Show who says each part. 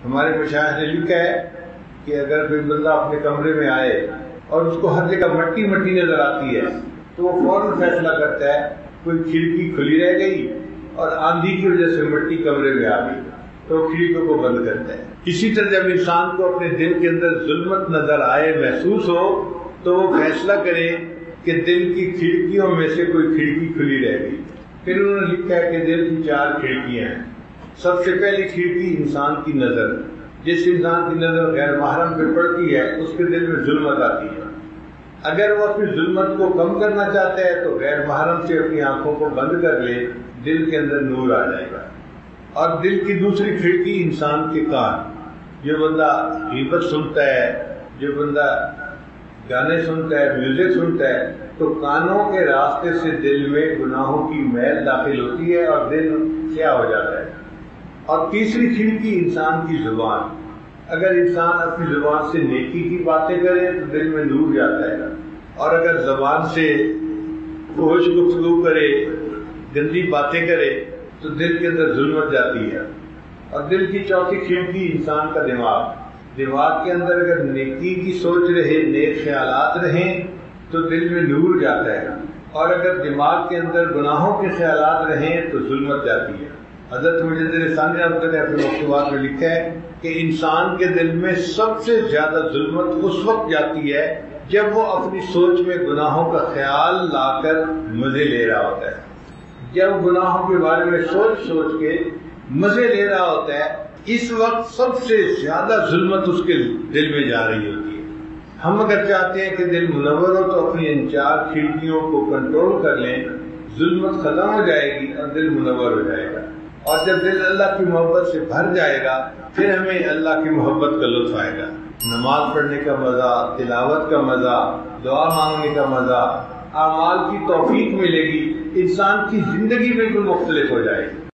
Speaker 1: ہمارے مشائخ نے لکھا ہے کہ اگر کوئی بندہ اپنے کمرے میں آئے اور اس کو ہر جگہ مٹی مٹی نظر آتی ہے تو وہ فوراً فیصلہ کرتا ہے کوئی کھڑکی کھلی رہ گئی اور آندھی کی وجہ سے مٹی کمرے میں آ گئی تو کھڑکیوں کو بند کرتا ہے۔ اسی طرح جب انسان کو اپنے دل کے اندر ظلمت نظر آئے، محسوس ہو، تو وہ فیصلہ کرے کہ دل کی کھڑکیوں میں سے کوئی کھڑکی کھلی رہ گئی۔ پھر انہوں نے لکھا ہے کہ دل کی 4 کھڑکیاں ہیں۔ سب سے پہلی کھڑکی انسان کی نظر، جس انسان کی نظر غیر محرم پہ پڑتی ہے اس کے دل میں ظلمت آتی ہے۔ اگر وہ اپنی ظلمت کو کم کرنا چاہتا ہے تو غیر محرم سے اپنی آنکھوں کو بند کر لے، دل کے اندر نور آ جائے گا۔ اور دل کی دوسری کھڑکی انسان کے کان، جو بندہ غیبت سنتا ہے، جو بندہ گانے سنتا ہے، میوزک سنتا ہے، تو کانوں کے راستے سے دل میں گناہوں کی میل داخل ہوتی ہے اور دل سیاہ ہو جاتا ہے۔ اور تیسری کھڑکی انسان کی زبان، اگر انسان اپنی زبان سے نیکی کی باتیں کرے تو دل میں نور جاتا ہے، اور اگر زبان سے فحش گفتگو کرے، گندی باتیں کرے تو دل کے اندر ظلمت جاتی ہے۔ اور دل کی چوتھی کھڑکی انسان کا دماغ، دماغ کے اندر اگر نیکی کی سوچ رہے، نیک خیالات رہیں تو دل میں نور جاتا ہے، اور اگر دماغ کے اندر گناہوں کے خیالات رہیں تو ظلمت جاتی ہے۔ حضرت مجدد ثانی رحمۃ اللہ اپنے مکتوبات میں لکھا ہے کہ انسان کے دل میں سب سے زیادہ ظلمت اس وقت جاتی ہے جب وہ اپنی سوچ میں گناہوں کا خیال لا کر مزے لے رہا ہوتا ہے۔ جب گناہوں کے بارے میں سوچ سوچ کے مزے لے رہا ہوتا ہے، اس وقت سب سے زیادہ ظلمت اس کے دل میں جا رہی ہوتی ہے۔ ہم اگر چاہتے ہیں کہ دل منور ہو تو اپنی ان 4 کھڑکیوں کو کنٹرول کر لیں، ظلمت ختم ہو جائے گی اور دل منور ہو جائے گا۔ اور جب دل اللہ کی محبت سے بھر جائے گا پھر ہمیں اللہ کی محبت کا لطف آئے گا۔ نماز پڑھنے کا مزہ، تلاوت کا مزہ، دعا مانگنے کا مزہ، اعمال کی توفیق ملے گی، انسان کی زندگی بالکل مختلف ہو جائے گی۔